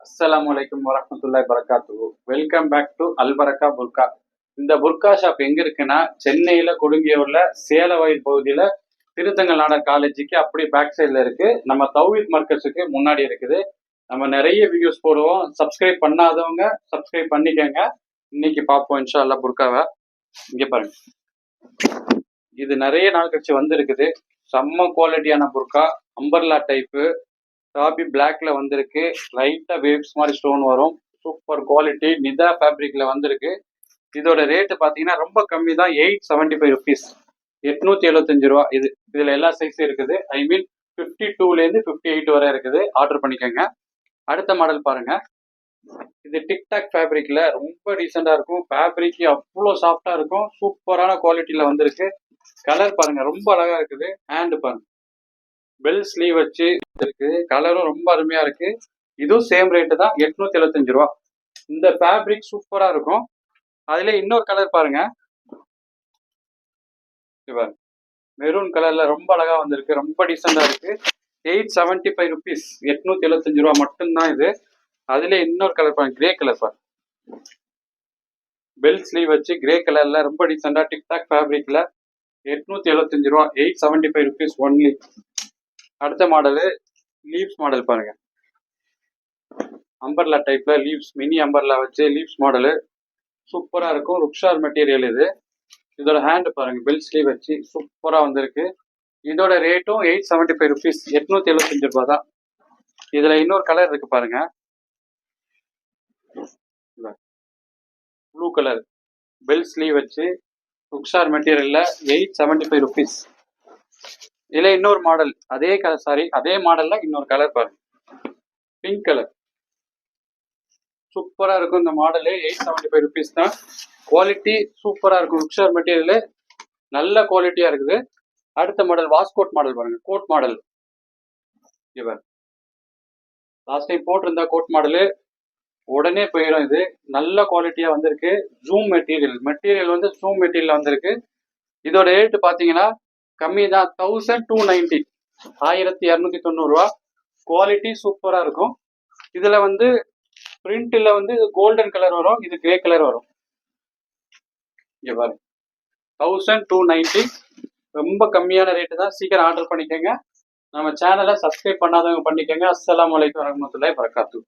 அஸ்ஸலாமுஅலைக்கும் வரஹ்மத்துல்லாஹி வரகாத்துஹு. Welcome back to Albaraka புர்கா. இந்த புர்கா ஷாப் எங்க இருக்குன்னா, சென்னையில கொடுங்கியூர்ல சேலவயல் பகுதியில திருத்தங்கல் நாடார் காலேஜுக்கு அப்படி பேக் சைட்ல இருக்கு. நம்ம தௌஹீத் மர்கஸுக்கு முன்னாடி இருக்குது. நம்ம நிறைய வீடியோஸ் போடுவோம். சப்ஸ்கிரைப் பண்ணாதவங்க சப்ஸ்கிரைப் பண்ணிக்கங்க. இன்னைக்கு பார்ப்போம் இன்ஷா அல்லாஹ் புர்காவை. இங்க பாருங்க, இது நிறைய நாள் கழிச்சு வந்திருக்குது. செம்ம குவாலிட்டியான புர்கா, அம்பர்லா டைப்பு, டாபி பிளாக்ல வந்திருக்கு. லைட்டா வேவ்ஸ் மாதிரி ஸ்டோன் வரும். சூப்பர் குவாலிட்டி, நிதா ஃபேப்ரிக்ல வந்திருக்கு. இதோட ரேட்டு பாத்தீங்கன்னா ரொம்ப கம்மி தான், 875 ருபீஸ், 875 ரூபா. இதுல எல்லா சைஸும் இருக்குது. ஐ மீன் 52லேருந்து 58 வரை இருக்குது. ஆர்டர் பண்ணிக்கோங்க. அடுத்த மாடல் பாருங்க. இது டிக்டாக் ஃபேப்ரிக்ல ரொம்ப டீசெண்டா இருக்கும். ஃபேப்ரிக் அவ்வளோ சாஃப்டா இருக்கும். சூப்பரான குவாலிட்டியில வந்திருக்கு. கலர் பாருங்க, ரொம்ப அழகா இருக்குது. ஹேண்ட் பாருங்க, பெல் ஸ்லீவ் வச்சு இருக்கு. கலரும் ரொம்ப அருமையா இருக்கு. இதுவும் சேம் ரேட்டு தான், 875 ரூபா. இந்த ஃபேப்ரிக் சூப்பரா இருக்கும். அதுல இன்னொரு கலர் பாருங்க, மெரூன் கலர்ல ரொம்ப அழகா வந்திருக்கு. ரொம்ப டீசெண்டா இருக்கு. 875 ருபீஸ், 875 ரூபா மட்டும்தான் இது. அதுல இன்னொரு கலர் பாருங்க, கிரே கலர் பாருங்க, பெல் ஸ்லீவ் வச்சு கிரே கலர்ல ரொம்ப டீசெண்டா டிக்டாக் ஃபேப்ரிக்ல 875 ரூபா, 875 ருபீஸ் ஒன்லி. அடுத்த மாடலு லீவ்ஸ் மாடல் பாருங்க, அம்பர்லா டைப்ல லீவ்ஸ், மினி அம்பர்லா வச்சு லீவ்ஸ் மாடலு சூப்பரா இருக்கும். ருக்ஷார் மெட்டீரியல் இது. இதோட ஹேண்ட் பாருங்க, பெல் ஸ்லீவ் வச்சு சூப்பரா வந்திருக்கு. இதோட ரேட்டும் 875 ருபீஸ், 875 ரூபா தான். இதுல இன்னொரு கலர் இருக்கு பாருங்க, ப்ளூ கலர், பெல் ஸ்லீவ் வச்சு ருக்ஷார் மெட்டீரியல்ல 875 ருபீஸ். இதுல இன்னொரு மாடல், அதே கலர், சாரி அதே மாடல்ல இன்னொரு கலர் பாருங்க, பிங்க் கலர். சூப்பரா இருக்கும் இந்த மாடலு. 875 ருபீஸ் தான். குவாலிட்டி சூப்பரா இருக்கும். ருக்ஷார் மெட்டீரியல் நல்ல குவாலிட்டியா இருக்குது. அடுத்த மாடல் வாஸ்கோட் மாடல் பாருங்க, கோட் மாடல். இவர் லாஸ்ட் டைம் போட்டிருந்தா கோட் மாடலு, உடனே போயிடும். இது நல்ல குவாலிட்டியா வந்திருக்கு. ஜூம் மெட்டீரியல் வந்து ஜூம் மெட்டீரியல் வந்திருக்கு. இதோட ரேட் பாத்தீங்கன்னா கம்மி தான், 1290, 1290 ரூபா. குவாலிட்டி சூப்பரா இருக்கும். இதுல வந்து பிரிண்ட்ல வந்து கோல்டன் கலர் வரும், இது கிரே கலர் வரும். இங்க பாருங்க, 1290, ரொம்ப கம்மியான ரேட்டு தான். சீக்கிரம் ஆர்டர் பண்ணிக்கோங்க. நம்ம சேனலை சப்ஸ்கிரைப் பண்ணாதவங்க பண்ணிக்கோங்க. அஸ்ஸலாமு அலைக்கும் வரஹ்மத்துல்லாஹி வரகாத்துஹு.